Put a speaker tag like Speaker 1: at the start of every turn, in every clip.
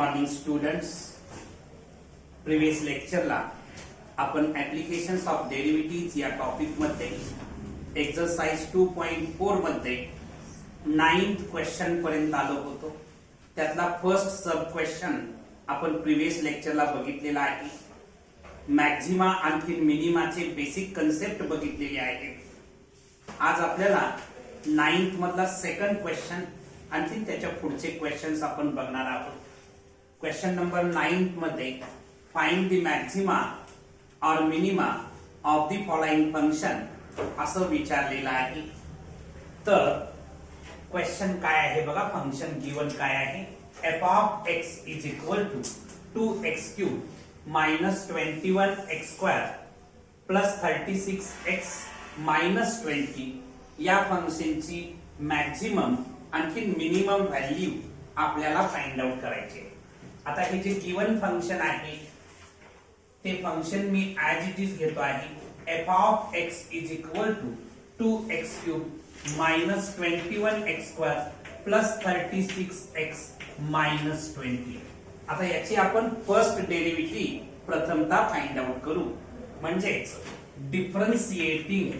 Speaker 1: Morning students. Previous लेक्चरला आपण applications of derivatives या topic मध्ये एक्सरसाइज 2.4 मध्ये 9th क्वेश्चन पर्यंत आलो होतो. त्यातला फर्स्ट सब क्वेश्चन आपण प्रिव्हियस लेक्चरला बघितलेला आहे. मॅक्झिमा आणखी मिनिमाचे बेसिक कन्सेप्ट बघितलेले आहे. आज आपल्याला 9th मधला सेकंड क्वेश्चन आणखी त्याच्या पुढचे क्वेश्चन्स आपण बघणार आहोत. क्वेश्चन नंबर 9 मध्ये फाइंड द मॅक्झिमा और minima of the following function असं विचारलेलं आहे. तर क्वेश्चन काय आहे बघा. फंक्शन गिवन काय आहे. f of x is equal to 2x cube minus 21x square plus 36x minus 20 या फंक्शनची मॅक्झिमम आणखी मिनिमम व्हॅल्यू आपल्याला फाइंड आउट करायचे. आता हे जे गिवन फंक्शन आहे ते function me as it is घेतो आहे. f of x is equal to 2x cube minus 21x square plus 36x minus 20. आता याची आपण फर्स्ट डेरिव्हेटिव्ह प्रथमतः फाइंड आउट करू. म्हणजेच differentiating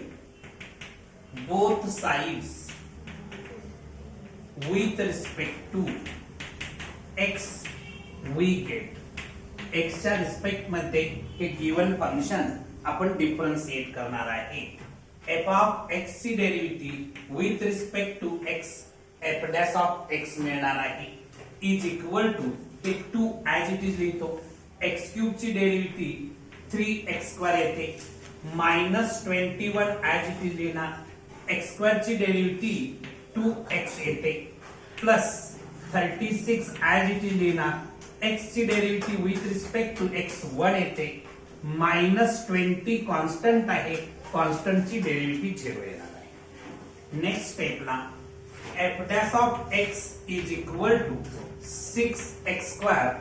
Speaker 1: both sides with respect to x we get x च्या respect मध्ये हे गिवन फंक्शन आपण डिफरन्शिएट करणार आहे. f of x ची derivative with respect to x f dash of x मिळणार आहे is equal to हे 2 as it is लिहितो. x क्यूब ची डेरिव्हेटिव्ह 3x स्क्वेअर येते मायनस 21 as it is लिहिणार. x स्क्वेअर ची डेरिव्हेटिव्ह 2x येते प्लस 36 as it is लिहिणार. x ची derivative with respect to x 1 येते मायनस 20 कॉन्स्टंट आहे. कॉन्स्टंट ची डेरिव्हेटिव्ह 0 येणार आहे. नेक्स्ट स्टेपला f dash of x is equal to 6x square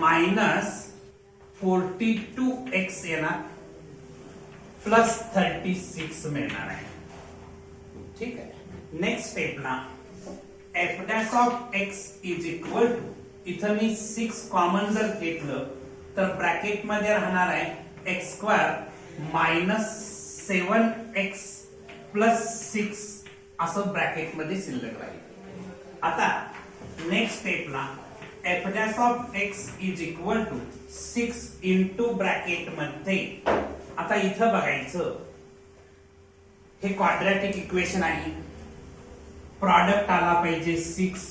Speaker 1: minus 42x येणार प्लस 36 मिळणार आहे. ठीक आहे. नेक्स्ट स्टेपला f dash of x is equal to इथं मी 6 कॉमन जर घेतलं तर ब्रॅकेट मध्ये राहणार आहे x square minus 7x plus 6 असं ब्रॅकेट मध्ये शिल्लक राहील. आता नेक्स्ट स्टेपला f dash of x is equal to 6 into bracket मध्ये. आता इथं बघायचं हे क्वाड्रॅटिक इक्वेशन आहे. प्रॉडक्ट आला पाहिजे 6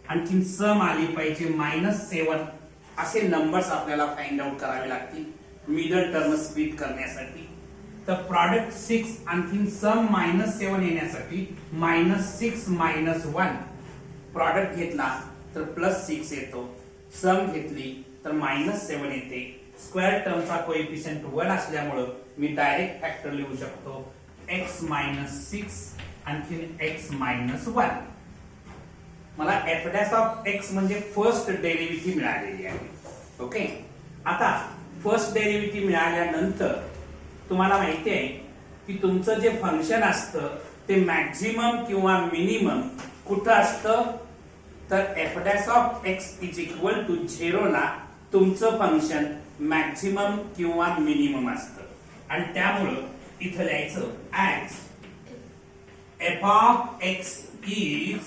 Speaker 1: आणखी सम आली पाहिजे -7 असे नंबर्स आपल्याला फाइंड आउट करावे लागतील मिडल टर्म स्प्लिट करण्यासाठी. तर प्रॉडक्ट 6 आणखी सम -7 येण्यासाठी -6 -1 प्रॉडक्ट घेतला तर +6 येतो. सम घेतली तर -7 येते. स्क्वेअर टर्मचा कोएफिशिएंट 1 असल्यामुळे मी डायरेक्ट फॅक्टर लिहू शकतो x - 6 आणखी x - 1. मला f dash of x म्हणजे फर्स्ट डेरिव्हेटिव्ह मिळालेली आहे. ओके. आता फर्स्ट डेरिव्हेटिव्ह मिळाल्यानंतर तुम्हाला माहिती आहे की तुमचं जे फंक्शन असतं ते मॅक्झिमम किंवा मिनिमम कुठं असतं. तर f dash of x is equal to 0 ला तुमचं फंक्शन मॅक्झिमम किंवा मिनिमम असतं. आणि त्यामुळं इथं लिहायचं as f of x is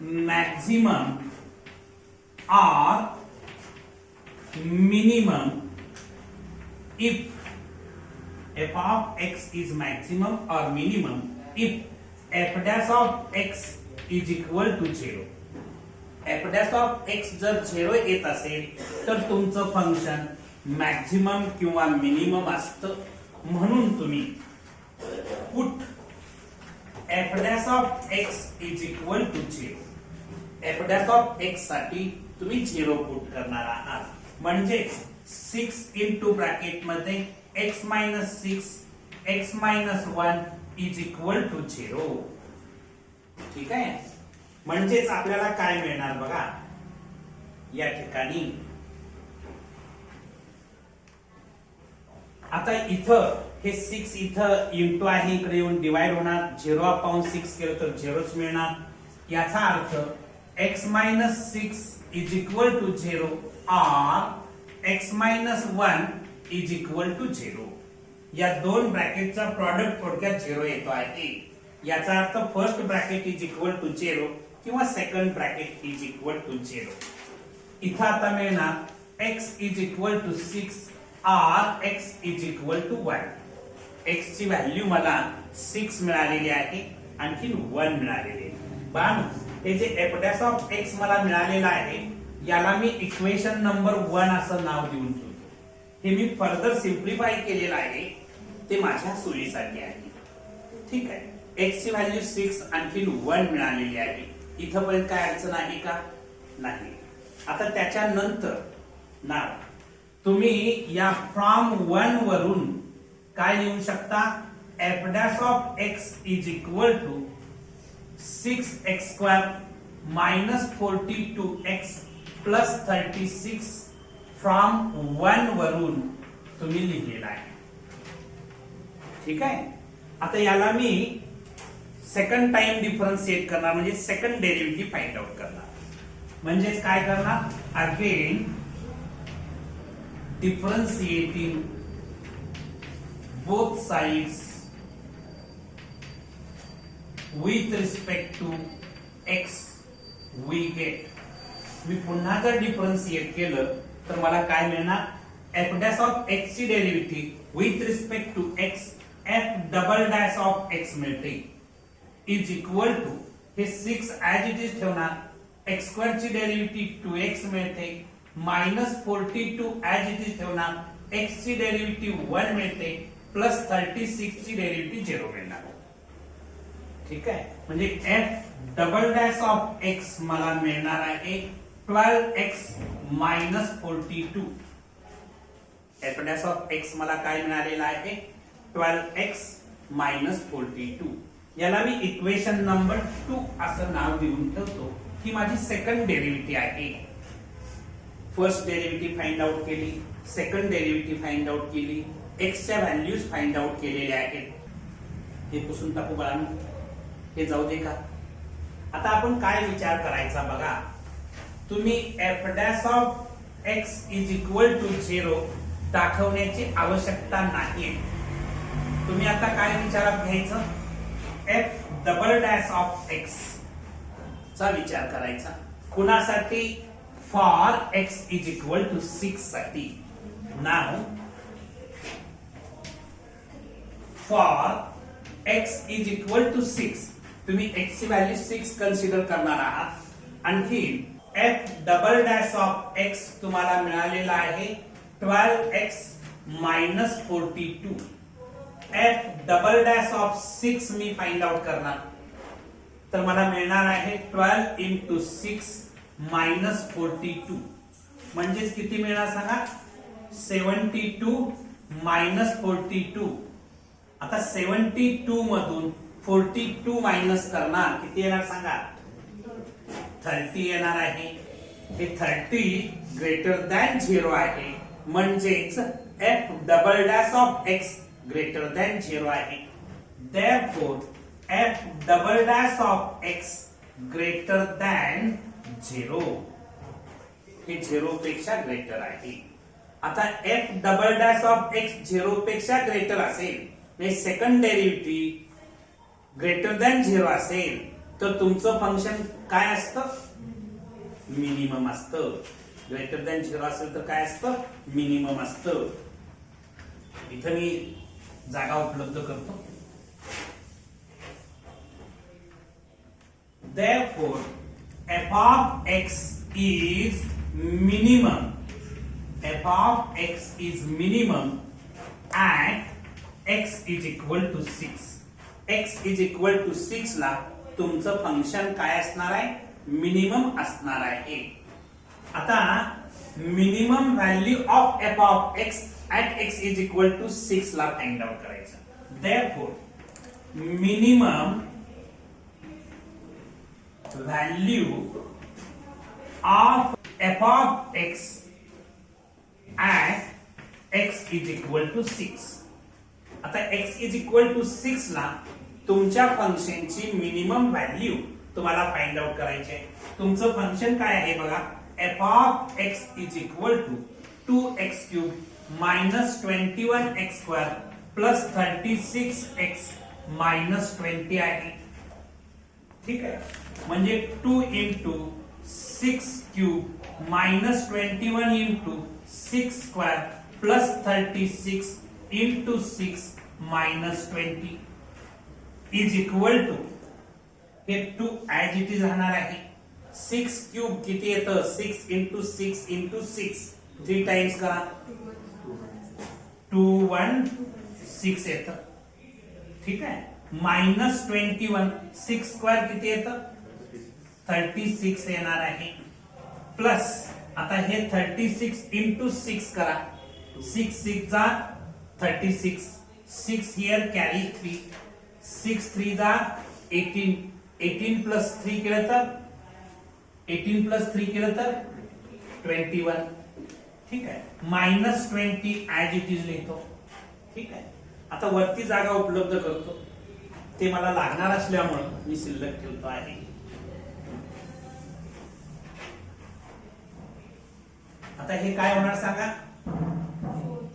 Speaker 1: maximum or minimum if f of x is maximum or minimum if f dash of x is equal to 0. f dash of x जर 0 येत असेल तर तुमचं फंक्शन मॅक्झिमम किंवा मिनिमम असतं. म्हणून तुम्ही put f dash of x is equal to 0. f dash of x साठी तुम्ही 0 पुट करणार आहात. म्हणजे 6 into ब्रॅकेट मध्ये x - 6 x - 1 is equal to 0. ठीक आहे. म्हणजेच आपल्याला काय मिळणार बघा या ठिकाणी. आता इथं हे 6 इथं इंटू आहे इकडे येऊन डिवाइड होणार. 0/6 केलं तर 0च मिळणार. याचा अर्थ x minus 6 is equal to 0 or x minus 1 is equal to 0. या दोन ब्रॅकेटचा प्रॉडक्ट थोडक्यात 0 येतो आहे. याचा अर्थ first bracket is equal to 0 किंवा second bracket is equal to 0. इथं आता मिळणार x is equal to 6 or x is equal to 1. x ची व्हॅल्यू मला 6 मिळालेली आहे, आणखी 1 मिळालेली आहे. पण हे जे f डॅश ऑफ x मला मिळालेला आहे याला मी इक्वेशन नंबर 1 असं नाव देऊन ठेवतो. हे मी फर्दर सिम्प्लिफाय केलेलं आहे, ते माझ्या सोयीसाठी आहे. ठीक आहे. x ची व्हॅल्यू 6 आणखी 1 मिळालेली आहे. इथं पण काय अडचण आहे का? नाही. आता त्याच्यानंतर ना तुम्ही या फ्रॉम 1 वरून काय लिहू शकता? f dash of x is equal to 6x² minus 42x plus 36 from 1 वरून तुम्ही लिहिलेला आहे. ठीक आहे. आता याला मी सेकंड टाइम डिफरन्शिएट करणार, म्हणजे सेकंड डेरिव्हेटिव्ह फाइंड आउट करणार. म्हणजेच काय करणार? Again differentiating both sides with respect to x we get. मी पुन्हा जर डिफरन्शिएट केलं तर मला काय मिळणार? f डॅश ऑफ x ची derivative with respect to x f double dash of x मिळते इज इक्वल टू हे 6 ऍज इट इज ठेवणार, x² ची डेरिव्हेटिव्ह 2x मिळते, मायनस 42 ऍज इट इज ठेवणार, x ची डेरिव्हेटिव्ह 1 मिळते, प्लस 36 ची डेरिव्हेटिव्ह 0 मिळणार. ठीक आहे. म्हणजे f double dash of x मला मिळणार आहे 12x minus 42. f dash of x मला काय मिळालेला आहे? 12x minus 42. याला मी इक्वेशन नंबर 2 असं नाव देऊन ठेवतो. ही माझी सेकंड डेरिव्हेटिव्ह आहे. फर्स्ट डेरिव्हेटिव्ह फाइंड आउट केली, सेकंड डेरिव्हेटिव्ह फाइंड आउट केली, x च्या व्हॅल्यूज फाइंड आउट केलेल्या आहेत. हे पुसून टाकू बाळांनो, हे जाऊ दे का? आता आपण काय विचार करायचा बघा. तुम्ही f dash of x is equal to 0 दाखवण्याची आवश्यकता नाहीये. तुम्ही आता काय विचारात घ्यायचं? f double dash of x चा विचार करायचा. कुणासाठी? For x is equal to 6 साठी. नाव for x is equal to 6 तुम्ही x ची व्हॅल्यू 6 कन्सिडर करणार आहात. आणखी f double dash of x तुम्हाला मिळालेला आहे 12x minus 42. f double dash of 6 me find out करणार, तर मला मिळणार आहे 12 इंटू 6 मायनस 42. म्हणजेच किती मिळणार सांगा? 72 मायनस 42. आता 72 मधून 42 मायनस करणार, किती येणार सांगा? 30 येणार आहे. हे 30 ग्रेटर दॅन 0 आहे, म्हणजेच f double dash of x greater than 0 आहे. Therefore, f double dash of x greater than 0. हे 0 पेक्षा ग्रेटर आहे. आता f double dash of x 0 पेक्षा ग्रेटर असेल, म्हणजे सेकंड डेरिव्हेटिव्ह ग्रेटर दॅन 0 असेल, तर तुमचं फंक्शन काय असतं? मिनिमम असतं. ग्रेटर दॅन 0 असेल तर काय असतं? मिनिमम असतं. इथं मी जागा उपलब्ध करतो. Therefore, f of x is minimum. F of x is minimum at x is equal to 6. x is equal to 6 ला तुमचं फंक्शन काय असणार आहे? मिनिमम असणार आहे. आता minimum value of f of x at x is equal to 6 ला find out करायचं. Therefore, minimum value of f of x at x is equal to 6. आता x is equal to 6 ला तुमच्या फंक्शनची मिनिमम व्हॅल्यू तुम्हाला find out करायचे. तुमचं function काय आहे बघा, f of x is equal to 2x cube minus 21x square plus 36x minus 20 आहे. ठीक आहे, म्हणजे 2 into 6 cube minus 21 into 6 square plus 36 into 6 minus 20 is equal to, हे 2 ऍज इट इज राहणार आहे. 6 क्यूब किती येतं, 6 इंटू 6 इंटू 6 3 टाइम्स करा, 216 येतं. ठीक आहे, मायनस 21 6 स्क्वेअर किती येतं, 36 येणार आहे. प्लस आता हे 36 इंटू 6 करा, 6 6 जा 36, 6 हियर कॅरी 3, 6 3 जा 18, 18 प्लस 3 केलं तर 18 प्लस 3 केलं तर 21. ठीक आहे, मायनस 20 ऍज इट इज लिहितो. ठीक आहे, आता वरती जागा उपलब्ध करतो, ते मला लागणार असल्यामुळे मी शिल्लक ठेवतो आहे. आता हे काय होणार सांगा,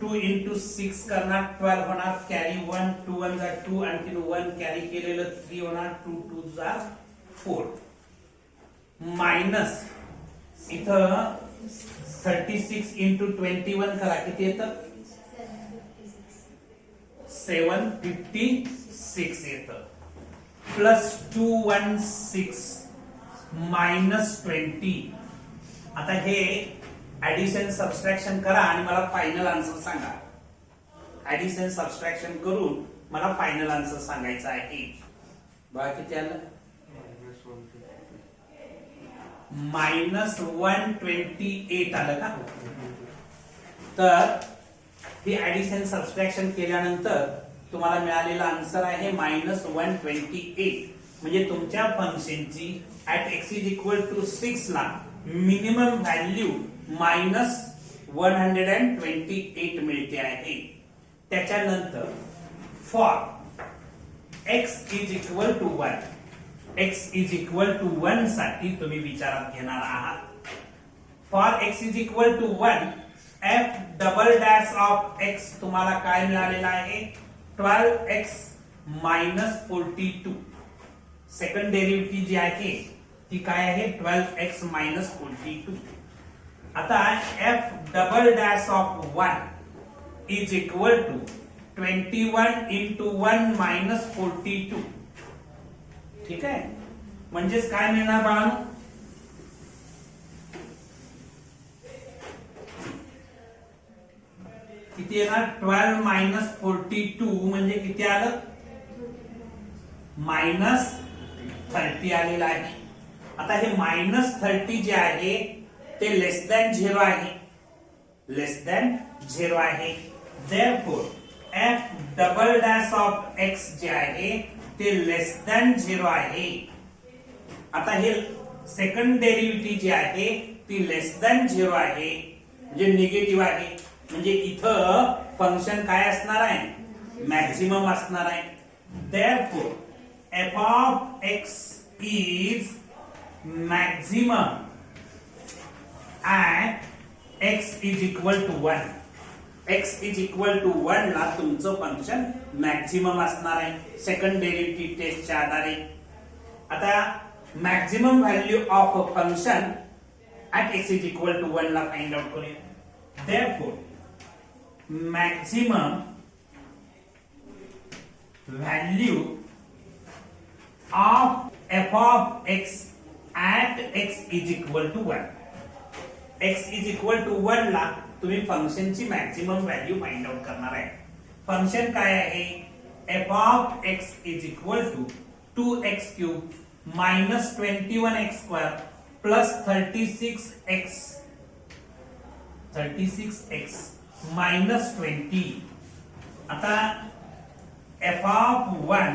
Speaker 1: 2 इंटू 6 करणार 12 होणार, कॅरी 1, 2 1 जा 2, आणखी 1 कॅरी केलेलं 3 होणार, 2 2 जा 4, मायनस इथं 36 इंटू 21 करा, किती येतं 756 येतं, प्लस 216 मायनस 20. आता हे ऍडिशन सबट्रॅक्शन करा आणि मला फायनल आन्सर सांगा. ऍडिशन सबट्रॅक्शन करून मला फायनल आन्सर सांगायचा आहे. बघा किती आलं, मायनस 128 आलं का. तर ही ऍडिशन सबट्रॅक्शन केल्यानंतर तुम्हाला मिळालेला आन्सर आहे मायनस 128. म्हणजे तुमच्या फंक्शनची at x is equal to 6 ला मिनिमम व्हॅल्यू मायनस 128 मिळते आहे. त्याच्यानंतर for x is equal to 1, x is equal to 1 साठी तुम्ही विचारात घेणार आहात. For x is equal to 1 f double dash of x तुम्हाला काय मिळालेला आहे, 12x मायनस 42. सेकंड डेरिव्हेटिव्ह जी आहे ती काय आहे, 12x मायनस 42. आता f double dash of 1 is equal to 21 into 1 minus 42. ठीक आहे, म्हणजेच काय मिळणार बाळांनो, किती येणार, 12 मायनस 42 म्हणजे किती आलं, मायनस 30 आलेलं आहे. आता हे मायनस 30 जे आहे ते लेस दॅन 0 आहे, लेस दॅन 0 आहे. Therefore F double dash of x जे आहे ते लेस दॅन 0 आहे. आता हे सेकंड डेरिव्हेटिव्ह जे आहे ती लेस दॅन 0 आहे, म्हणजे निगेटिव्ह आहे. म्हणजे इथं फंक्शन काय असणार आहे, मॅक्सिमम असणार आहे. Therefore f of x is maximum at x is equal to 1. X is equal to 1 ला तुमचं फंक्शन मॅक्सिमम असणार आहे सेकंड डेरिव्हेटिव्ह टेस्टच्या आधारे. आता maximum value of a function at x is equal to 1 ला फाइंड आउट करूया. Therefore maximum value of f of x at x is equal to 1. x is equal to 1 ला तुम्ही फंक्शनची मॅक्सिमम व्हॅल्यू फाइंड आउट करणार आहे. Function काय आहे, f of x is equal to 2x cube minus 21x square plus 36x minus 20. आता f of 1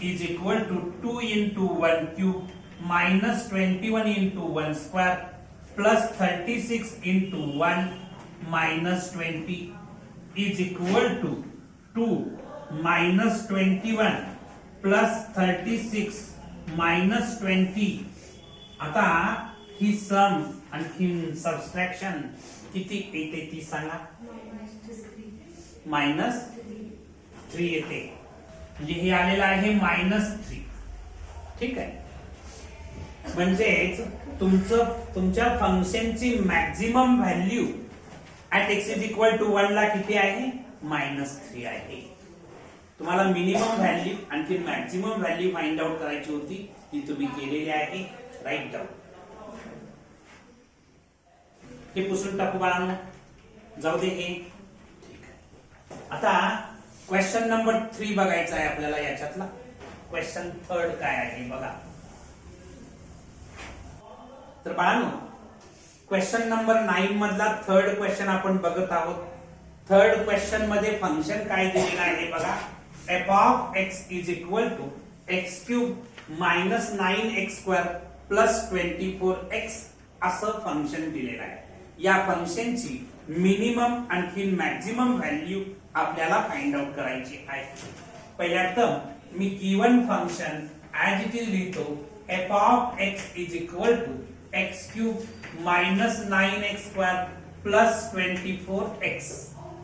Speaker 1: is equal to 2 into 1 cube minus 21 into 1 square plus 36 into 1 minus 20 is equal to 2 minus 21 plus 36 -20. आता ही सम आणखी subtraction किती येते ती सांगा. -3 येते, म्हणजे हे आलेलं आहे -3. ठीक आहे, म्हणजेच तुमच्या फंक्शनची maximum value at x is equal to 1 ला किती आहे? -3 आहे. तुम्हाला मिनिमम व्हॅल्यू आणखी मॅक्झिमम व्हॅल्यू फाइंड आउट करायची होती, ती तुम्ही केलेली आहे. Right down. हे पुसून टाकू बाळांनो, जाऊ दे हे. ठीक आहे, आता क्वेश्चन नंबर 3 बघायचा आहे आपल्याला. याच्यातला क्वेश्चन 3 काय आहे बघा. तर बाळांनो, क्वेश्चन नंबर 9 मधला 3rd क्वेश्चन आपण बघत आहोत. 3rd क्वेश्चन मध्ये फंक्शन काय दिलेलं आहे बघा. f of x is equal to x cube minus 9x square plus 24x असं फंक्शन दिलेलं आहे. या फंक्शनची मिनिमम आणखी मॅक्झिमम व्हॅल्यू आपल्याला फाइंड आउट करायची आहे. पहिल्यांदा मी given function as it is लिहितो. f of x is equal to x cube minus 9x square plus 24x.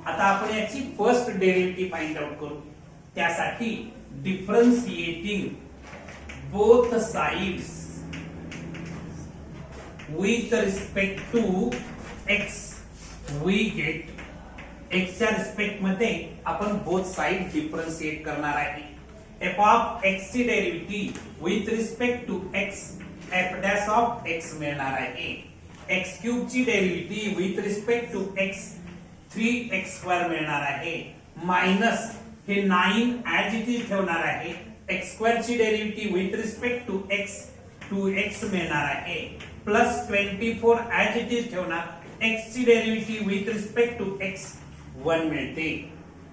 Speaker 1: आता आपण याची फर्स्ट डेरिव्हेटिव्ह फाइंड आउट करू. त्यासाठी differentiating both sides with respect to x, we get x च्या respect मध्ये आपण both side differentiate करणार आहे. f of x ची derivative with respect to x f dash of x मिळणार आहे. x क्यूब ची derivative with respect to x 3x square मिळणार आहे. मायनस हे 9 ऍज इट इज ठेवणार आहे. x स्क्वेअर ची derivative with respect to x 2x मिळणार आहे. प्लस 24 ऍज इट इज ठेवणार. x ची derivative with respect to x 1 मिळते.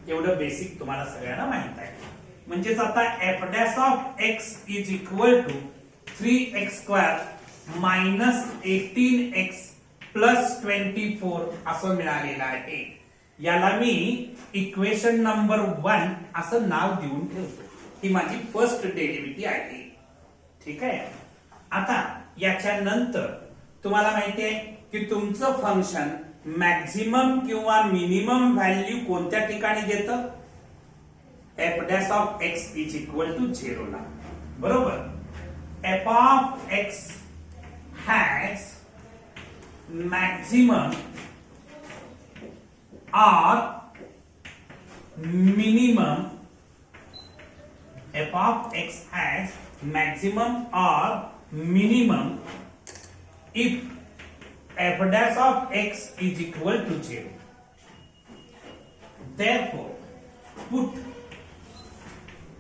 Speaker 1: एवढं बेसिक तुम्हाला सगळ्यांना माहित आहे. म्हणजेच आता f dash of x is equal to 3x square minus 18x plus 24 असं मिळालेलं आहे. याला मी इक्वेशन नंबर 1 असं नाव देऊन ठेवतो. ही माझी फर्स्ट डेरिव्हेटिव्ह आहे. ठीक आहे, आता याच्या नंतर तुम्हाला माहिती आहे की तुमचं फंक्शन मॅक्झिमम किंवा मिनिमम व्हॅल्यू कोणत्या ठिकाणी देतं. f dash of x is equal to 0 ला. बरोबर. f of x has maximum or minimum. f of x has maximum or minimum if f dash of x is equal to 0. Therefore, put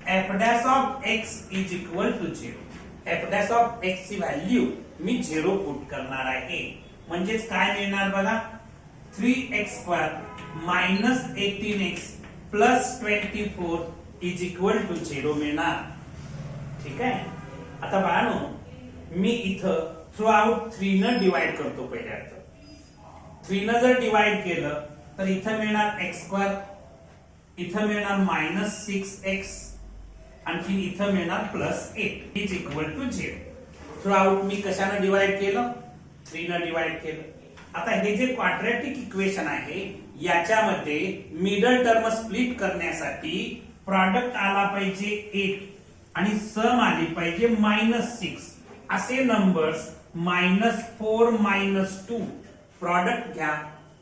Speaker 1: f dash of x is equal to 0. f dash of x ची value मी 0 put करणार आहे. म्हणजेच काय मिळणार बघा. 3x square minus 18x plus 24 is equal to 0 मिळणार. ठीक आहे, आता बाळांनो मी इथं थ्रू आउट 3 न डिवाइड करतो. पहिल्यांदा 3 न जर डिवाइड केलं तर इथं मिळणार x स्क्वेअर, इथं मिळणार मायनस 6x आणखी इथं मिळणार plus 8 is equal to 0. Throughout आउट मी कशाने डिवाइड केलं. 3 न डिवाइड केलं. आता हे जे क्वाड्रॅटिक इक्वेशन आहे याच्यामध्ये मिडल टर्म स्प्लिट करण्यासाठी प्रॉडक्ट आला पाहिजे 8 आणि सम आली पाहिजे -6. असे नंबर्स -4 -2 प्रॉडक्ट घ्या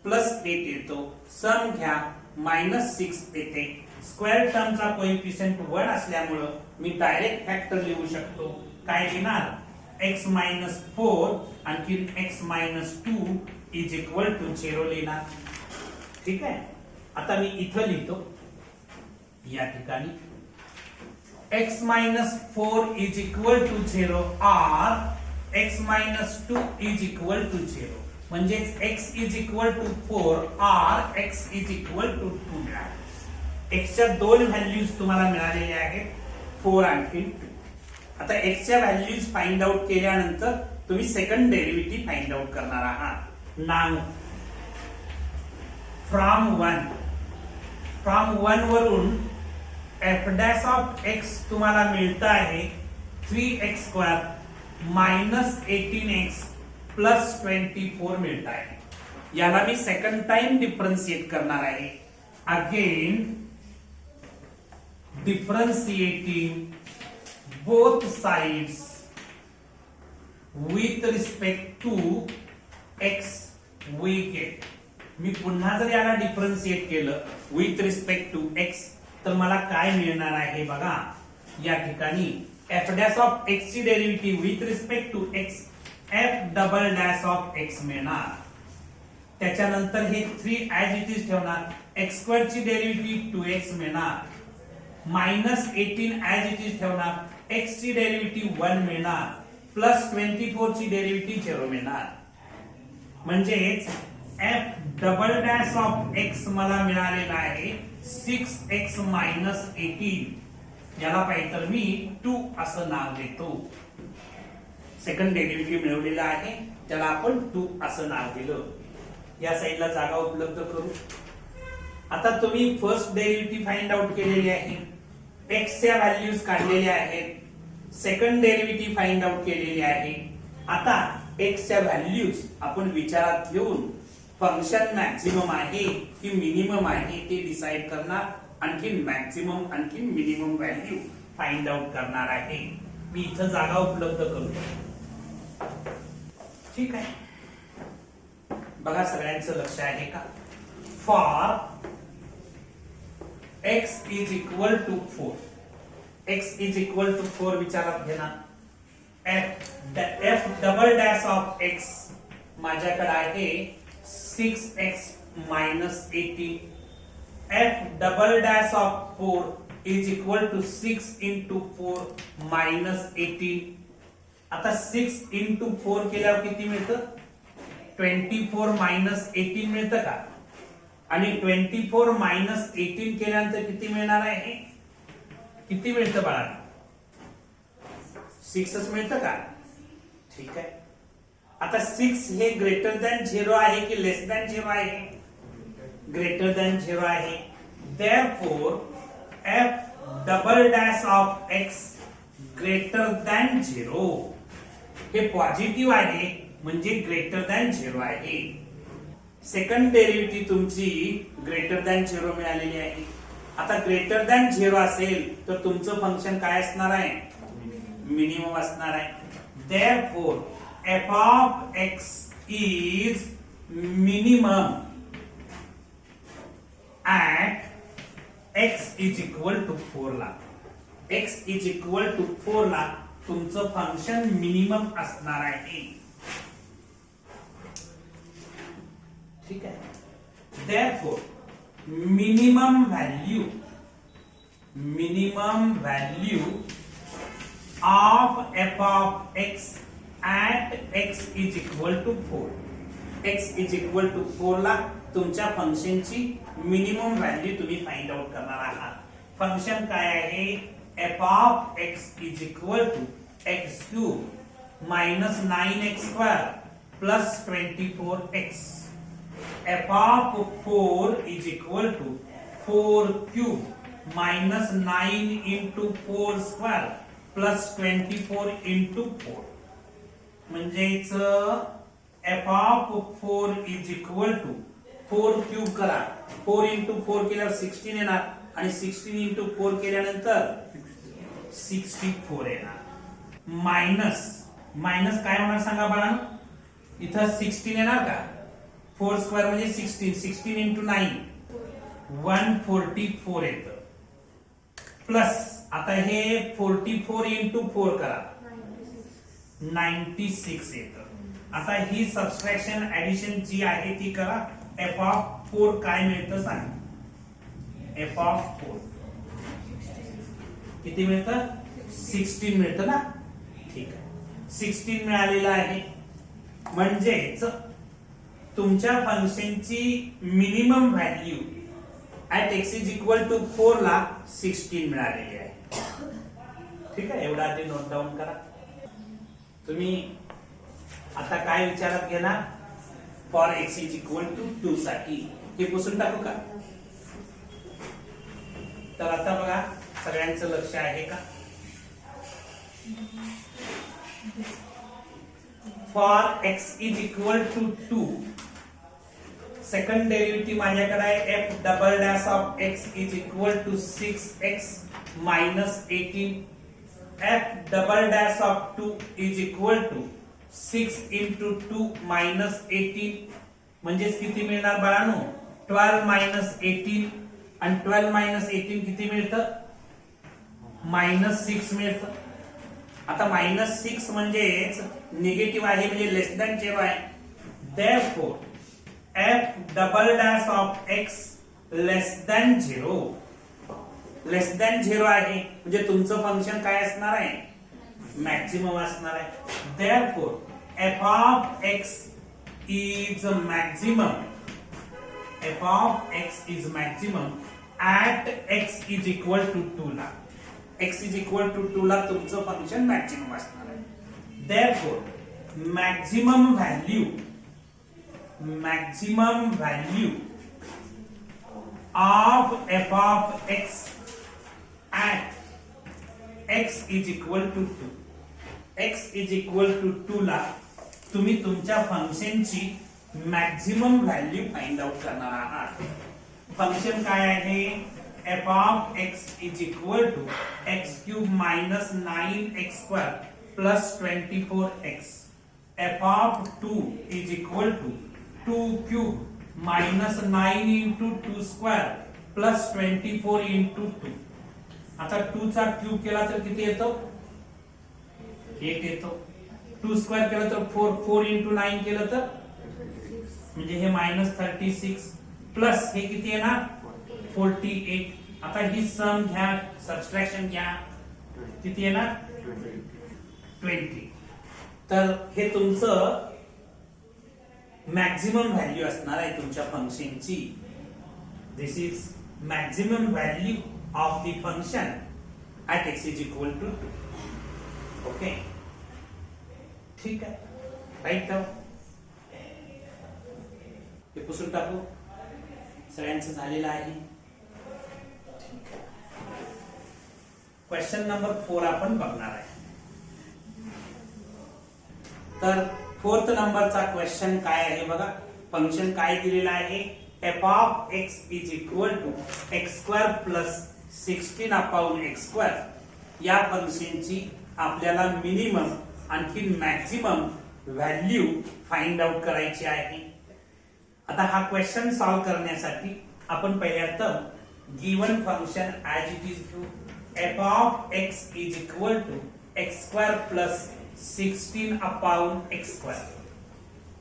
Speaker 1: +8 येतो, सम घ्या -6 येते. स्क्वेअर टर्मचा कोएफिशिएंट 1 असल्यामुळे मी डायरेक्ट फॅक्टर लिहू शकतो. काय लिहिणार. x - 4 आणखी x - 2 इज इक्वल टू 0 लिहिणार. ठीक आहे, आता मी इथं लिहितो या ठिकाणी x - 4 is equal to 0 or x - 2 is equal to 0. म्हणजेच x is equal to 4 or x is equal to 2 मिळाले. x च्या दोन व्हॅल्यूज तुम्हाला मिळालेल्या आहेत 4 आणखी 2. आता x च्या व्हॅल्यूज फाइंड आउट केल्यानंतर तुम्ही सेकंड डेरिव्हेटिव्ह फाइंड आउट करणार आहात. नाव फ्रॉम 1 वरून f dash of x तुम्हाला मिळतं आहे 3x square minus 18x plus 24 मिळत आहे. याला मी सेकंड टाइम डिफरन्शिएट करणार आहे. Again differentiating both sides with respect to x we get. मी पुन्हा जर याला डिफरन्शिएट केलं विथ रिस्पेक्ट टू x तर मला काय मिळणार आहे बघा. या ठिकाणी f डॅश ऑफ x ची derivative with respect to x f double dash of x मिळणार. त्याच्यानंतर हे 3 ऍज इट इज ठेवणार. x स्क्वेअर ची डेरिव्हेटिव्ह 2x मिळणार. मायनस 18 ऍज इट इज ठेवणार. x ची डेरिव्हेटिव्ह 1 मिळणार. प्लस 24 ची डेरिव्हेटिव्ह 0 मिळणार. म्हणजेच f double dash of x मला मिळालेला आहे 6x मायनस 18. याला पाहिजे तर मी 2 असं नाव देतो. सेकंड डेरिव्हेटिव्ह मिळवलेला आहे त्याला आपण 2 असं नाव दिलं. या साइडला जागा उपलब्ध करू. आता तुम्ही फर्स्ट डेरिव्हेटिव्ह फाइंड आउट केलेली आहे. x च्या व्हॅल्यूज काढलेल्या आहेत. सेकंड डेरिव्हेटिव्ह फाइंड आउट केलेली आहे. आता x च्या व्हॅल्यूज आपण विचारात घेऊन फंक्शन मॅक्सिमम आहे की मिनिमम आहे ते डिसाइड करणार. आणखी मॅक्सिमम आणखी मिनिमम व्हॅल्यू फाइंड आउट करणार आहे. मी इथं जागा उपलब्ध करतो. ठीक आहे. बघा सगळ्यांचं लक्ष आहे का. For x is equal to 4. x is equal to 4 विचारात घेणार. f double dash of x माझ्याकडे आहे 6x minus 18. f double dash of 4 is equal to 6 into 4 minus 18. आता 6 इंटू 4 केल्यावर किती मिळतं. 24 मायनस 18 मिळतं का. आणि 24 मायनस 18 केल्यानंतर किती मिळणार आहे. किती मिळतं बाळा. 6च मिळतं का. ठीक आहे. आता 6 हे ग्रेटर दॅन 0 आहे की लेस दॅन 0 आहे. ग्रेटर दॅन 0 आहे. therefore f double dash of x greater than 0. हे पॉझिटिव्ह आहे म्हणजे ग्रेटर दॅन 0 आहे. सेकंड डेरिव्हेटिव्ह तुमची ग्रेटर दॅन 0 मिळालेली आहे. आता ग्रेटर दॅन 0 असेल तर तुमचं फंक्शन काय असणार आहे. मिनिमम असणार आहे. therefore f of x is minimum at x is equal to 4 ला. x is equal to 4 ला तुमचं फंक्शन मिनिमम असणार आहे. ठीक आहे. therefore minimum value of f of x at x is equal to 4. x is equal to 4 ला तुमच्या फंक्शनची मिनिमम व्हॅल्यू तुम्ही फाइंड आउट करणार आहात. फंक्शन काय आहे. f of x is equal to x cube minus 9x square plus 24x. f of 4 is equal to 4 cube minus 9 into 4 square plus 24 into 4. म्हणजेच f of 4 is equal to 4 cube करा. 4 into 4 केल्यावर 16 येणार आणि 16 into 4 केल्यानंतर 64 येणार. Minus काय होणार सांगा बाळा. इथं 16 येणार का. 4 स्क्वेअर म्हणजे 16. 16 into 9 144 येतं. प्लस आता हे 44 into 4 करा 96 येतं. आता ही सबट्रॅक्शन ऍडिशन जी आहे ती करा. f of 4 काय मिळतं सांग. f of 4 किती मिळतं. 16 मिळतं ना. ठीक आहे. 16 मिळालेलं आहे. म्हणजेच तुमच्या फंक्शनची minimum value at x is equal to 4 ला 16 मिळालेली आहे. ठीक आहे. एवढा आधी नोट डाऊन करा. तुम्ही आता काय विचारात घेणार. For x is equal to 2 साठी हे पुसून टाकू का. तर आता बघा सगळ्यांचं लक्ष आहे का. For x is equal to 2, second derivative माझ्याकडे आहे f double dash of x is equal to 6x minus 18, f double dash of 2 is equal to 6 into 2 minus 18, म्हणजेच किती मिळणार बाळांनो? 12 minus 18, आणि 12 minus 18 किती मिळतं? -6 मिळतं. आता -6 म्हणजेच निगेटिव्ह आहे, म्हणजे लेस दॅन 0 आहे. Therefore f double dash of x less than 0, less than 0 आहे, म्हणजे तुमचं फंक्शन काय असणार आहे? मॅक्सिमम असणार आहे. Therefore f of x is maximum, f of x is maximum at x is equal to 2 ला. x is equal to 2 ला तुमचं फंक्शन मॅक्सिमम असणार आहे. Therefore maximum value of f of x at x is equal to 2, x is equal to 2 ला तुम्ही तुमच्या फंक्शनची maximum value find out करणार आहात. फंक्शन काय आहे? f of x is equal to x cube minus 9x square plus 24x. f of 2 is equal to 2 cube minus 9 into 2 square plus 24 into 2. आता 2 चा क्यूब केला तर किती येतो? 8 येतो. 2 स्क्वेअर केलं तर 4, 4 into 9 केलं तर म्हणजे हे -36 प्लस हे किती येणार? 48. आता ही सम घ्या, सबट्रॅक्शन घ्या, किती येणार? 20. तर हे तुमचं मॅक्सिमम व्हॅल्यू असणार आहे तुमच्या फंक्शनची. This is maximum value of the function at x is equal to 2. Okay, ठीक आहे, राईट. हे पुसून टाकू. सगळ्यांचं झालेलं आहे. क्वेश्चन नंबर 4 आपण बघणार आहे. तर 4th नंबरचा क्वेश्चन काय आहे बघा. फंक्शन काय दिलेलं आहे? f of x is equal to x square plus 16 upon x square. या फंक्शनची आपल्याला मिनिमम आणखी मॅक्सिमम व्हॅल्यू फाइंड आउट करायची आहे. आता हा क्वेश्चन सॉल्व करण्यासाठी आपण पहिल्यांदा given function as it is to f of x is equal to x square plus 16 upon x square.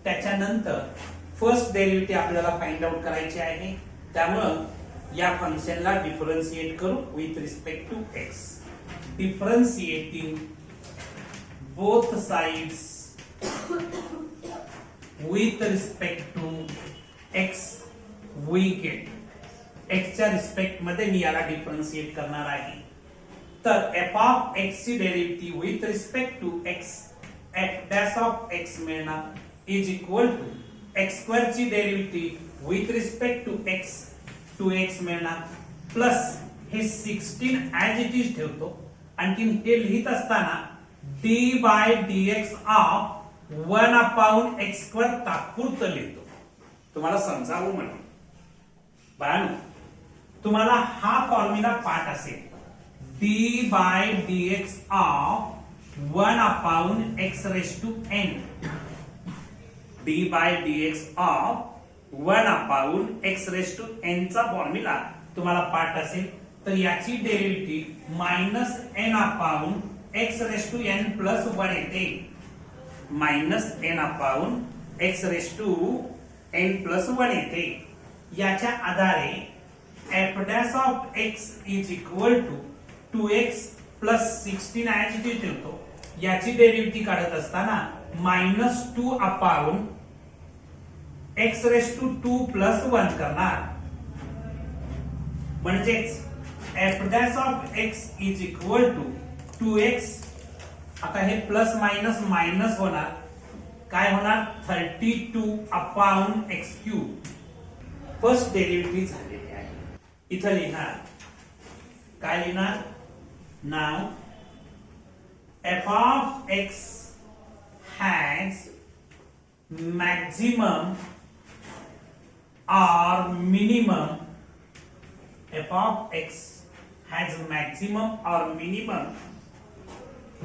Speaker 1: त्याच्यानंतर फर्स्ट डेरिव्हेटिव्ह आपल्याला फाइंड आउट करायची आहे. त्यामुळं या फंक्शनला डिफरन्शिएट करू with respect to x. Differentiating both sides with respect to x we get x च्या respect मध्ये मी याला डिफरन्शिएट करणार आहे. तर f of x ची derivative with respect to x f dash of x मिळणार is equal to x square ची derivative with respect to x 2x मिळणार प्लस हे 16 ऍज इट इज ठेवतो. आणखी हे लिहित असताना d by dx of 1 upon x square तात्पुरतं लिहितो, तुम्हाला समजावं म्हणून. बाळांनो, तुम्हाला हा फॉर्म्युला पाठ असेल. d by dx of 1 upon x raised to n. d by dx of 1 upon x raised to n चा फॉर्म्युला तुम्हाला पाठ असेल. तर याची derivative -n upon x raised to n plus 1 येते. -n upon x raised to n plus 1 येते. याच्या आधारे f dash of x is equal to 2x plus 16 as it is ठेवतो. याची डेरिव्हेटिव्ह काढत असताना -2 upon x raised to 2 plus 1 करणार. म्हणजेच f dash of x is equal to 2x. आता हे प्लस मायनस मायनस होणार, काय होणार? 32 upon x cube. First derivative झालेली आहे. इथं लिहिणार, काय लिहिणार? नाव f of x has maximum or minimum, f of x has maximum or minimum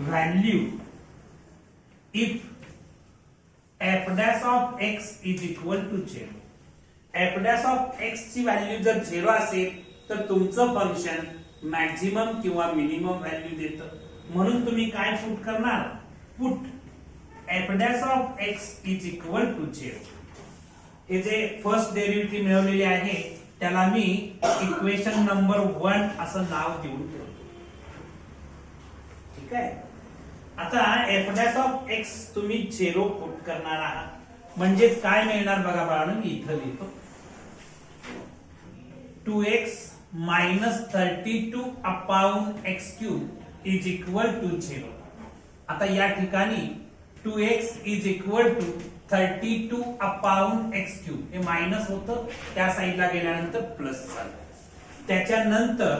Speaker 1: value if f dash of x is equal to 0. f dash of x ची value जर 0 असेल तर तुमचं फंक्शन मॅक्झिमम किंवा मिनिमम व्हॅल्यू देतं. म्हणून तुम्ही काय पुट करणार, put f dash of x is equal to 0. हे जे फर्स्ट डेरिव्हेटिव्ह मिळवलेले आहे त्याला मी इक्वेशन नंबर 1 असं नाव देऊन ठेवतो. ठीक आहे. आता f dash of x तुम्ही 0 पुट करणार आहात म्हणजे काय मिळणार बघा बाळांनो, मी इथं लिहितो 2x minus 32 upon x cube is equal to 0. आता या ठिकाणी 2x is equal to 32 upon x cube हे मायनस होतं, त्या साईडला गेल्यानंतर प्लस झालं. त्याच्यानंतर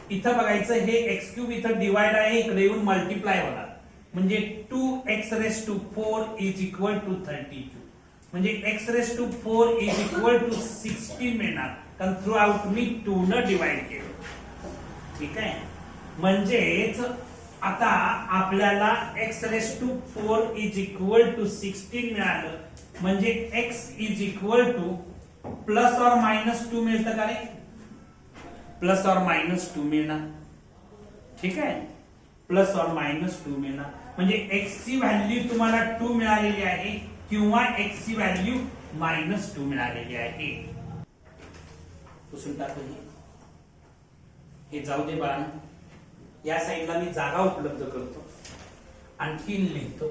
Speaker 1: इथं बघायचं हे x cube इथं डिवाइड आहे, इकडे येऊन मल्टिप्लाय होणार म्हणजे 2x raised to 4 is equal to 32 म्हणजे x raised to 4 is equal to 16 मिळणार, कारण थ्रू आउट मी 2 न डिवाइड केलं. ठीक आहे. म्हणजेच आता आपल्याला x raised to 4 is equal to 16 मिळालं म्हणजे x is equal to plus or minus 2 मिळतं का रे, प्लस और मायनस 2 मिळणार. ठीक आहे. प्लस और मायनस 2 मिळणार म्हणजे x ची व्हॅल्यू तुम्हाला 2 मिळालेली आहे किंवा x ची व्हॅल्यू -2 मिळालेली आहे. पुसून टाकू हे जाऊ दे बाळांनो. या साईडला मी जागा उपलब्ध करतो, आणखी लिहितो.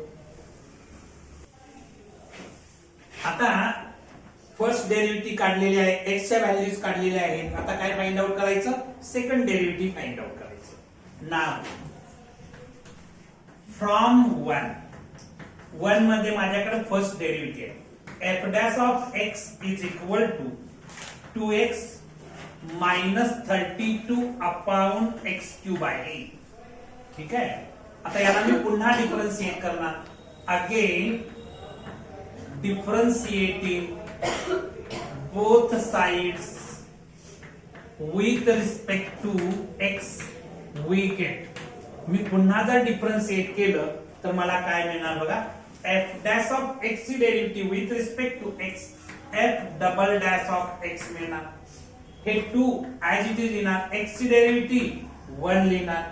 Speaker 1: आता फर्स्ट डेरिव्हेटिव्ह काढलेले आहे, x च्या व्हॅल्यूज काढलेल्या आहेत. आता काय फाइंड आउट करायचं, सेकंड डेरिव्हेटिव्ह फाइंड आउट करायचं. नाव फ्रॉम 1 मध्ये माझ्याकडे फर्स्ट डेरिव्हेटिव्ह आहे f dash of x is equal to 2x minus 32 upon x cube आहे. ठीक आहे. आता याला मी पुन्हा डिफरन्शिएट करणार. Again differentiating both sides with respect to x we get. मी पुन्हा जर डिफरन्शिएट केलं तर मला काय मिळणार बघा, f dash of x ची derivative with respect to x f double dash of x मिळणार. हे 2 ऍज इट इज लिहिणार, x ची डेरिव्हेटिव्ह 1 लिहिणार,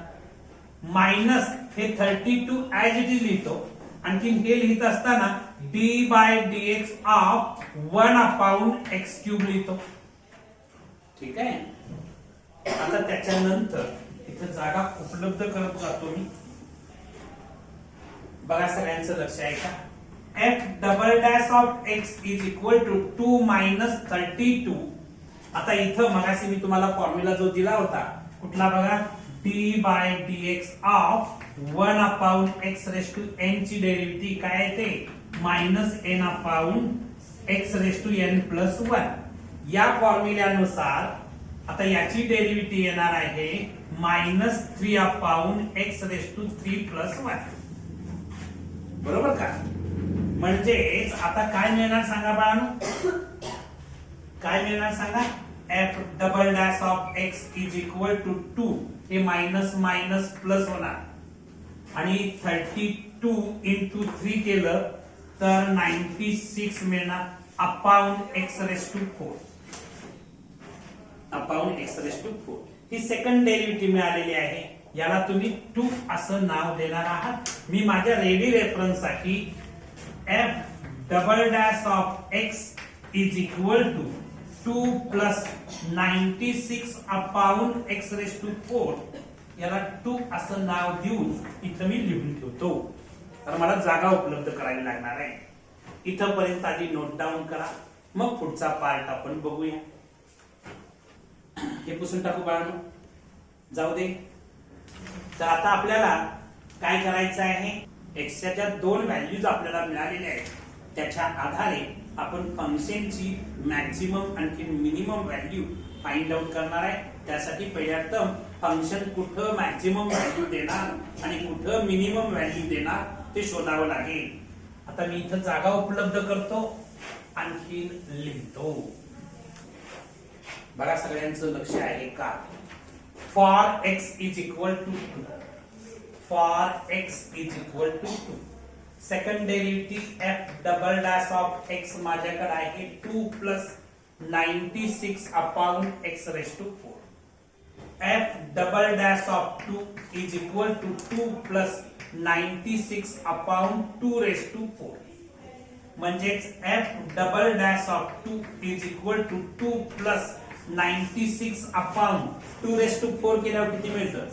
Speaker 1: मायनस हे 32 ऍज इट इज लिहितो. आणखी हे लिहित असताना d by dx of 1 upon x cube लिहितो. ठीक आहे. आता त्याच्यानंतर इथे जागा उपलब्ध करत जातो मी. बघा सगळ्यांचं लक्ष आहे का, f double dash of x is equal to 2 minus 32. आता इथं मगाशी मी तुम्हाला फॉर्म्युला जो दिला होता कुठला बघा, d by dx of 1 upon x raise to n ची डेरिव्हेटिव्ह काय आहे ते -n upon x raise to n plus 1. या फॉर्म्युल्यानुसार आता याची डेरिव्हेटिव्ह येणार आहे -3 upon x raise to 3 plus 1. बरोबर का. म्हणजे आता काय मिळणार सांगा बाळांनो, काय मिळणार सांगा, f double dash of x is equal to 2 हे मायनस मायनस प्लस होणार आणि 32 इंटू 3 केलं तर 96 मिळणार upon x raise to 4. Upon x raise to 4 ही सेकंड डेरिव्हेटिव्ह मिळालेली आहे. याला तुम्ही 2 असं नाव देणार आहात. मी माझ्या रेडी रेफरन्स साठी f double dash of x is equal to 2 plus 96 upon x raise to 4 याला 2 असं नाव देऊन इथं मी लिहून ठेवतो. तर मला जागा उपलब्ध करावी लागणार आहे. इथं पर्यंत आधी नोट डाऊन करा, मग पुढचा पार्ट आपण बघूया. हे पुसून टाकू बाळांनो, जाऊ दे. तर आता आपल्याला काय करायचं आहे, x च्या ज्या 2 व्हॅल्यूज आपल्याला मिळालेल्या आहेत त्याच्या आधारे आपण फंक्शनची मॅक्झिमम आणखी मिनिमम व्हॅल्यू फाइंड आउट करणार आहे. त्यासाठी पहिल्या टर्म फंक्शन कुठं मॅक्झिमम व्हॅल्यू देणार आणि कुठं मिनिमम व्हॅल्यू देणार ते शोधावं लागेल. आता मी इथं जागा उपलब्ध करतो, आणखी लिहितो. बघा सगळ्यांचं लक्ष आहे का? For x is equal to 2, for x is equal to 2, second derivative f double dash of x माझ्याकडे आहे 2 plus 96 upon x raise to 4. f double dash of 2 is equal to 2 plus 96 upon 2 raised to 4. म्हणजेच f double dash of 2 is equal to 2 plus 96 upon 2 raised to 4 केल्यावर किती मिळतं?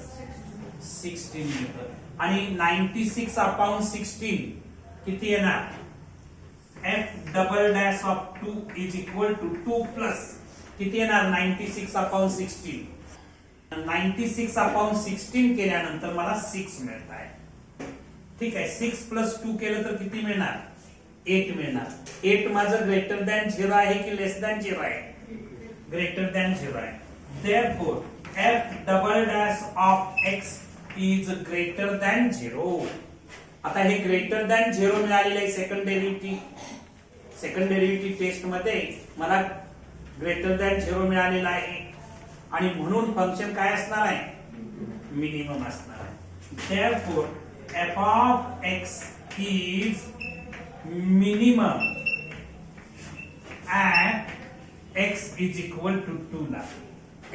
Speaker 1: 16 मिळतं. आणि 96 upon 16 किती येणार? f double dash of 2 is equal to 2 plus किती येणार? 96 upon 16. 96 अपॉन 16 केल्यानंतर मला 6 मिळत आहे. ठीक आहे. 6 प्लस 2 केलं तर किती मिळणार? 8 मिळणार. 8 माझं ग्रेटर दॅन 0 आहे की लेस दॅन 0 आहे? ग्रेटर दॅन 0 आहे. Therefore f double dash of x is greater than 0. आता हे ग्रेटर दॅन 0 मिळालेलं आहे second derivative. Second derivative test मध्ये मला ग्रेटर दॅन 0 मिळालेला आहे आणि म्हणून फंक्शन काय असणार आहे? मिनिमम असणार आहे. Therefore f of x is minimum at x is equal to 2 ला.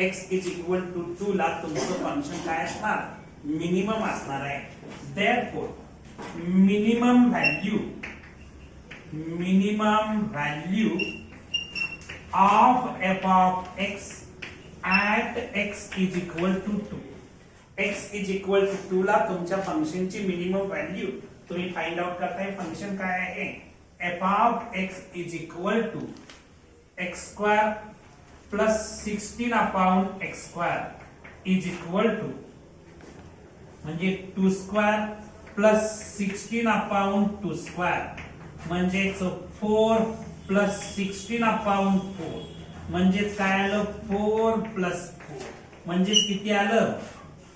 Speaker 1: x is equal to 2 ला तुमचं फंक्शन काय असणार? मिनिमम असणार आहे. Therefore minimum value of f of x at x is equal to 2. x is equal to 2 ला तुमच्या फंक्शनची मिनिमम व्हॅल्यू तुम्ही फाइंड आउट करताय. फंक्शन काय आहे? f of x is equal to x square plus 16 upon x square is equal to म्हणजे 2 square plus 16 upon 2 square म्हणजेच 4 plus 16 upon 4 म्हणजेच काय आलं? 4 प्लस 4 म्हणजेच किती आलं?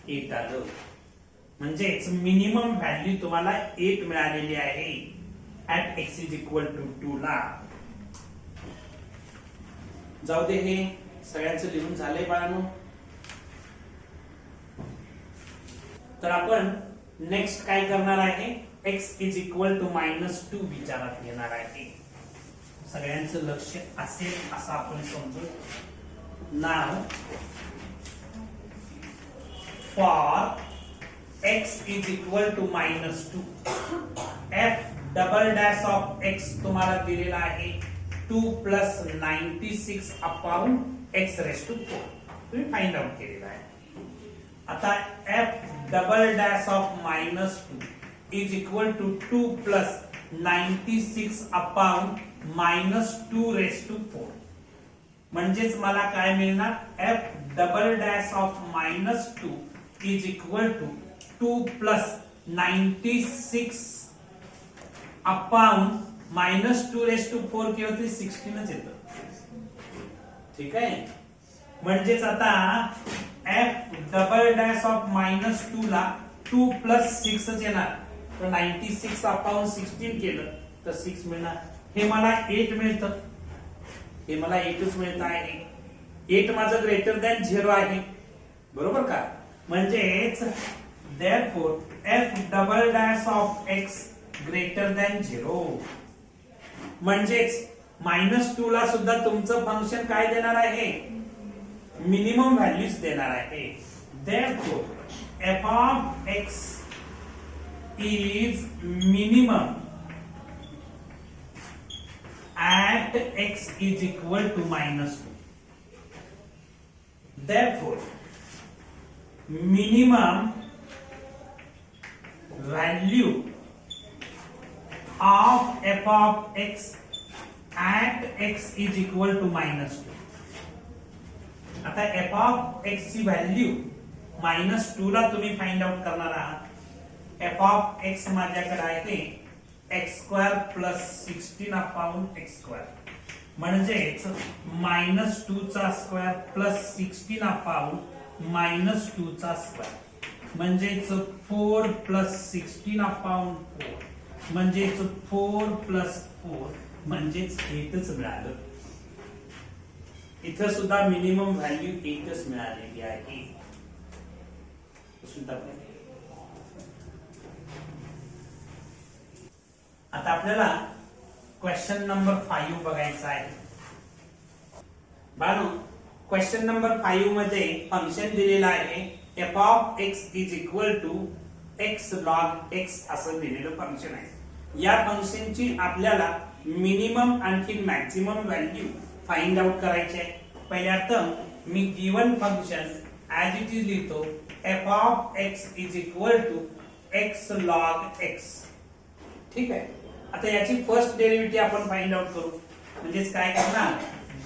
Speaker 1: 8 आलं. म्हणजेच मिनिमम व्हॅल्यू तुम्हाला 8 मिळालेली आहे at x is equal to 2 ला. जाऊ दे, हे सगळ्यांचं लिहून झालंय बाळांनो. तर आपण नेक्स्ट काय करणार आहे? x इज इक्वल टू -2 विचारात घेणार आहे. सगळ्यांचं लक्ष असेल असं आपण समजू. Now for x is equal to -2 f double dash of x तुम्हाला दिलेला आहे 2 plus 96 upon x raise to 4. तुम्ही फाइंड आउट केलेला आहे. आता f double dash of -2 is equal to 2 plus 96 upon -2 raise to 4. म्हणजेच मला काय मिळणार? f double dash of -2 is equal to 2 plus 96 upon -2 raise to 4 केलं तरी 16च येतं. ठीक आहे. म्हणजेच आता f डबल डॅश ऑफ -2 ला 2 प्लस 6च येणार. तर 96 अपॉन 16 केलं तर 6 मिळणार. हे मला 8 मिळतं. हे मला 8च मिळत आहे. 8 माझं ग्रेटर दॅन 0 आहे. बरोबर का? म्हणजेच therefore f double dash of x greater than 0. म्हणजेच -2 ला सुद्धा तुमचं फंक्शन काय देणार आहे? मिनिमम व्हॅल्यूज देणार आहे. therefore f of x is minimum at x is equal to -2. Therefore minimum value of f of x at x is equal to -2. आता f of x ची व्हॅल्यू -2 ला तुम्ही फाइंड आउट करणार आहात. f of x माझ्याकडे आहे x square plus 16 upon x square म्हणजेच -2 चा स्क्वेअर प्लस 16 अपॉन -2 चा स्क्वेअर म्हणजेच 4 + 16/4 म्हणजेच 4 + 4 म्हणजेच 8च मिळालं. इथं सुद्धा मिनिमम व्हॅल्यू 8च मिळालेली आहे. आता आपल्याला क्वेश्चन नंबर 5 बघायचा आहे. बाळांनो, क्वेश्चन नंबर 5 मध्ये फंक्शन दिलेलं आहे f of x is equal to x log x असं दिलेलं फंक्शन आहे. या फंक्शनची आपल्याला मिनिमम आणखी मॅक्सिमम व्हॅल्यू फाइंड आउट करायची आहे. पहिल्यांदा मी given function as it is लिहितो f of x is equal to x log x. ठीक आहे. आता याची फर्स्ट डेरिव्हेटिव्ह आपण फाइंड आउट करू. म्हणजेच काय करणार,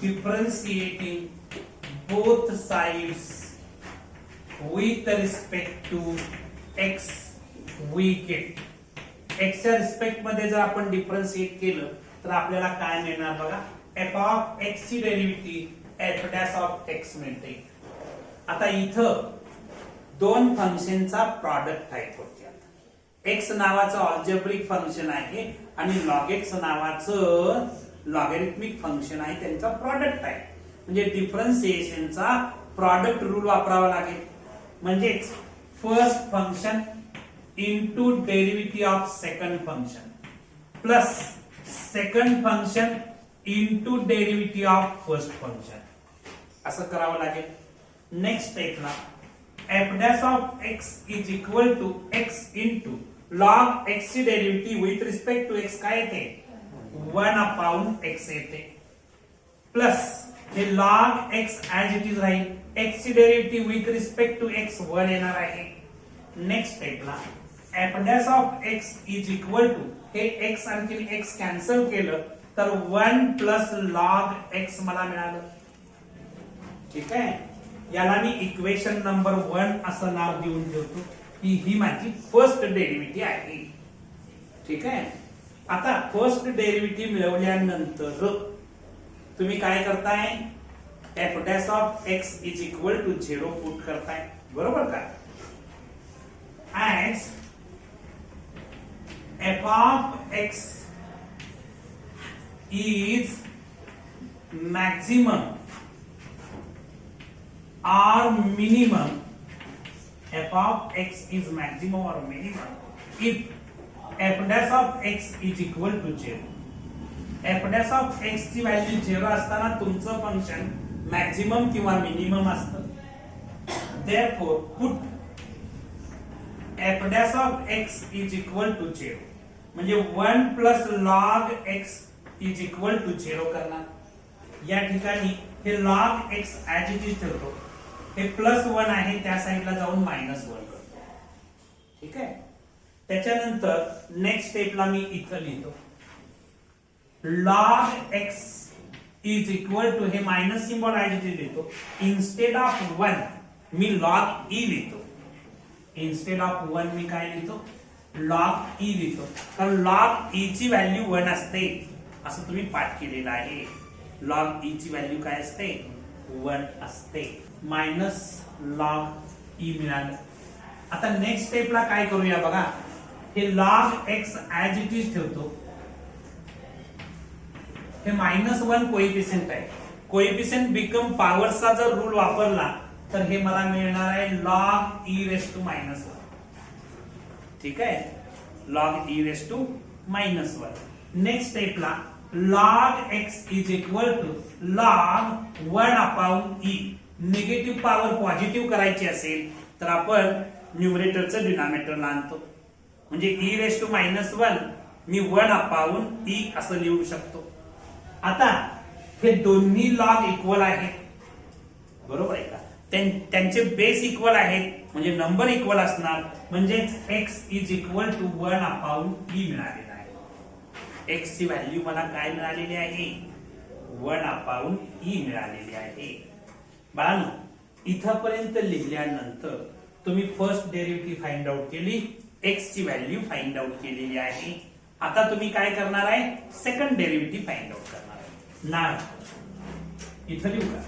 Speaker 1: differentiating both sides with respect to x we get. x च्या रिस्पेक्ट मध्ये जर आपण डिफरन्शिएट केलं तर आपल्याला काय मिळणार बघा, f of x ची derivative f dash of x मिळते. आता इथं दोन फंक्शनचा प्रॉडक्ट आहे थोडक्यात. x नावाचं अल्जेब्रिक फंक्शन आहे आणि log x नावाचं लॉगॅरिथमिक फंक्शन आहे, त्यांचा प्रॉडक्ट आहे. म्हणजे डिफरन्शिएशनचा प्रॉडक्ट रूल वापरावा लागेल. म्हणजेच first function into derivative of second function plus second function into derivative of first function असं करावं लागेल. नेक्स्ट स्टेपला f dash of x is equal to x into log x ची derivative with respect to x काय येते, 1/x येते. Plus हे log x as it is राहील. x ची derivative with respect to x 1 येणार आहे. नेक्स्ट स्टेपला f dash of x is equal to हे x आणखी x कॅन्सल केलं तर 1 प्लस log x मला मिळालं. ठीक आहे. याला मी इक्वेशन नंबर 1 असं नाव देऊन ठेवतो की ही माझी फर्स्ट डेरिव्हेटिव्ह आहे. ठीक आहे. आता फर्स्ट डेरिव्हेटिव्ह मिळवल्यानंतर तुम्ही काय करताय, f dash of x is equal to 0 put करताय. बरोबर का. as f of x is maximum or minimum, f of x is maximum or minimum if f dash of x is equal to 0. f dash of x ची value 0 असताना तुमचं function maximum किंवा minimum असतं. therefore put f dash of x is equal to 0 म्हणजे 1 plus log x is equal to 0 करणार. या ठिकाणी हे log x as it is ठेवतो. हे +1 आहे त्या साईडला जाऊन -1 करतो. ठीक आहे. त्याच्यानंतर नेक्स्ट स्टेपला मी इथं लिहितो log x is equal to हे minus symbol as it is लिहितो. इन्स्टेड ऑफ 1 मी log e लिहितो. इन्स्टेड ऑफ 1 मी काय लिहितो, log e लिहितो. कारण log e ची व्हॅल्यू 1 असते असं तुम्ही पाठ केलेलं आहे. log e ची व्हॅल्यू काय असते, 1 असते. मायनस log e मिळालं. आता नेक्स्ट स्टेपला काय करूया बघा, हे log x as it is ठेवतो. हे -1 कोएफिशिएंट आहे. कोएफिशिएंट बिकम पॉवरचा जर रूल वापरला तर हे मला मिळणार आहे log e raised to -1. ठीक आहे. log e raised to -1. Next स्टेपला log x is equal to log 1/e. Negative power positive करायची असेल तर आपण न्यूमरेटरचं डिनॉमिनेटरला आणतो. म्हणजे e raised to -1 me 1/e असं लिहू शकतो. आता हे दोन्ही लॉग इक्वल आहेत. बरोबर आहे का. त्यांचे बेस इक्वल आहेत म्हणजे नंबर इक्वल असणार. म्हणजे x is equal to 1/e मिळालेला आहे. x ची व्हॅल्यू मला काय मिळालेली आहे, 1/e मिळालेली आहे. बाळांनो, इथपर्यंत लिहिल्यानंतर तुम्ही फर्स्ट डेरिव्हेटिव्ह फाइंड आउट केली, x ची व्हॅल्यू फाइंड आउट केलेली आहे. आता तुम्ही काय करणार आहे, सेकंड डेरिव्हेटिव्ह फाइंड आउट करणार आहे. नाव इथं लिहू का,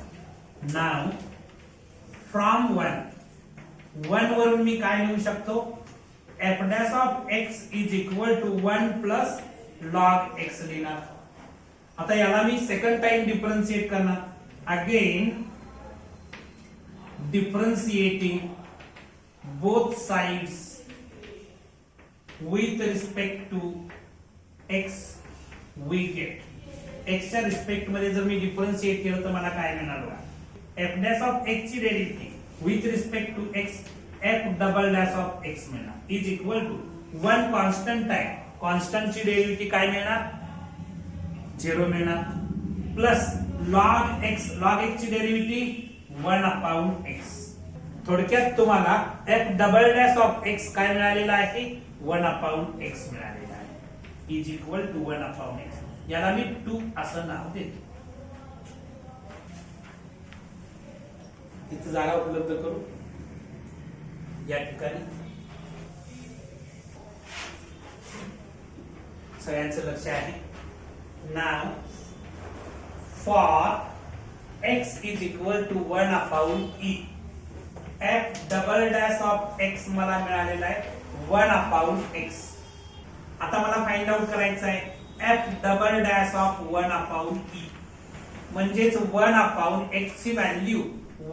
Speaker 1: नाव फ्रॉम 1 वरून मी काय लिहू शकतो, f dash of x is equal to 1 plus log x लिहिणार. आता याला मी सेकंड टाइम डिफरन्शिएट करणार. Again differentiating both sides with respect to x we get x च्या रिस्पेक्ट मध्ये जर मी डिफरन्शिएट केलं तर मला काय मिळणार बघा, f डॅश ऑफ x ची derivative with respect to x f double dash of x मिळणार इज इक्वल टू 1 कॉन्स्टंट आहे, कॉन्स्टंट ची डेरिव्हेटिव्ह काय मिळणार, 0 मिळणार, प्लस log x ची डेरिव्हेटिव्ह 1 अपॉन x. थोडक्यात तुम्हाला f double dash of x काय मिळालेला आहे, 1 अपॉन x मिळालेला आहे is equal to 1 upon x. याला मी 2 असं नाव देतो. इथे जागा उपलब्ध करू या ठिकाणी. सगळ्यांचं लक्ष आहे. Now for x is equal to 1 upon e, f double dash of x मला मिळालेला आहे 1 अपॉन x. आता मला फाइंड आउट करायचं आहे f double dash of 1 upon e, म्हणजेच 1 अपॉन x ची व्हॅल्यू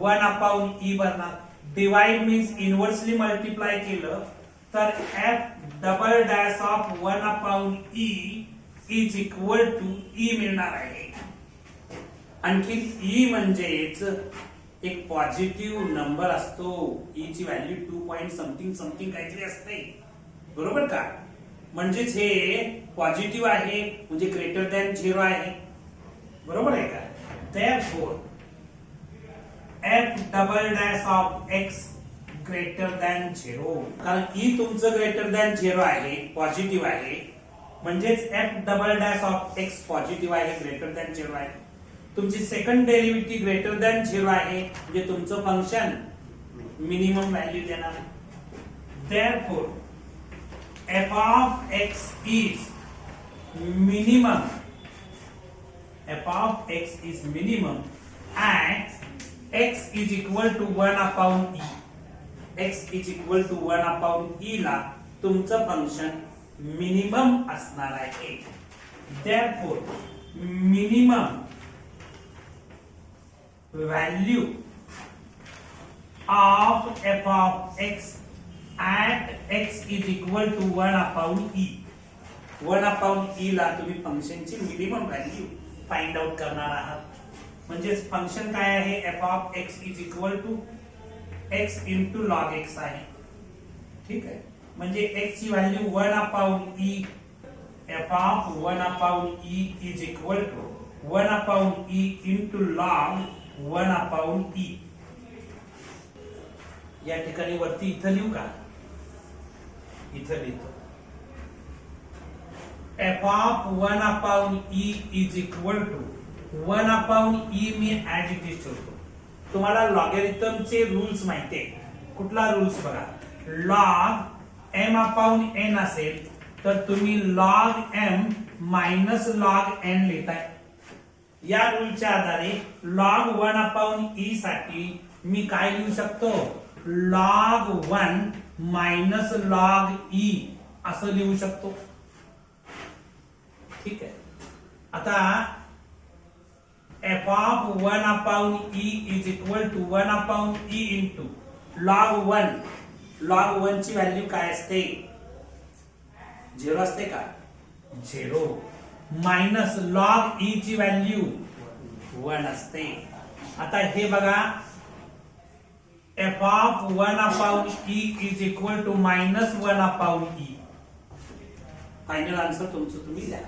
Speaker 1: 1 अपॉन e बनणार. डिवाइड मीन्स इनव्हर्सली मल्टिप्लाय केलं तर f double dash of 1 upon e is equal to e मिळणार आहे. आणखी e म्हणजेच एक पॉझिटिव्ह नंबर असतो, e ची व्हॅल्यू 2 पॉइंट समथिंग समथिंग काहीतरी असते, बरोबर का. म्हणजेच हे पॉझिटिव्ह आहे म्हणजे ग्रेटर दॅन 0 आहे, बरोबर आहे का. therefore f double dash of x greater than 0, कारण e तुमचं ग्रेटर दॅन 0 आहे, पॉझिटिव्ह आहे, म्हणजेच f double dash of x positive आहे, ग्रेटर दॅन 0 आहे. तुमची सेकंड डेरिव्हेटिव्ह ग्रेटर दॅन 0 आहे म्हणजे तुमचं फंक्शन मिनिमम व्हॅल्यू देणार. therefore f of x is minimum, f of x is minimum at x is equal to 1 upon e. x is equal to 1 upon e ला तुमचं function minimum असणार आहे. therefore minimum value of f of x at x is equal to 1 upon e. 1 upon e ला तुम्ही फंक्शनची minimum value find out करणार आहात. म्हणजे फंक्शन काय आहे, f of x is equal to x into log x आहे, ठीक आहे. म्हणजे x ची value 1 upon e, f of 1 upon e is equal to 1 upon e into log 1 upon e. या ठिकाणी वरती इथं लिहू का, इथं लिहितो f of 1 upon e is equal to 1 upon e मी ऍज इट इज ठेवतो. तुम्हाला लॉगॅरिथमचे रूल्स माहिती आहे. कुठला रूल्स बघा, लॉग m अपॉन n असेल तर तुम्ही log m minus log n लिहिताय. या रूलच्या आधारे log 1 अपॉन e साठी मी काय लिहू शकतो, log 1 मायनस log e असं लिहू शकतो, ठीक आहे. आता f of 1 upon e is equal to 1 upon e into log 1. log 1 ची व्हॅल्यू काय असते, 0 असते का, 0, मायनस log e ची व्हॅल्यू 1 असते. आता हे बघा, f of 1 upon e is equal to minus 1 upon e. Final answer तुमचं तुम्ही द्या.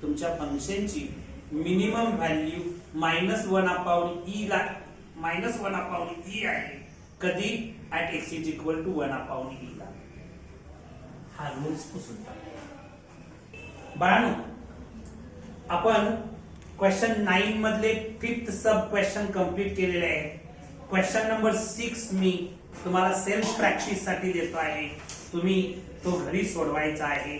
Speaker 1: तुमच्या फंक्शनची मिनिमम व्हॅल्यू -1 अपॉन e ला -1 अपॉन e आहे. कधी, at x is equal to 1 upon e ला. हा रूल्स पुसून टाका. बाळांनो, आपण क्वेश्चन 9 मधले 5th सब क्वेश्चन कंप्लीट केलेले आहे. क्वेश्चन नंबर 6 मी तुम्हाला सेल्फ प्रॅक्टिस साठी देतो आहे. तुम्ही तो घरी सोडवायचा आहे.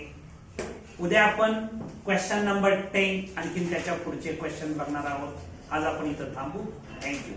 Speaker 1: उद्या आपण क्वेश्चन नंबर 10 आणखीन त्याच्या पुढचे क्वेश्चन बघणार आहोत. आज आपण इथं थांबू. थँक्यू.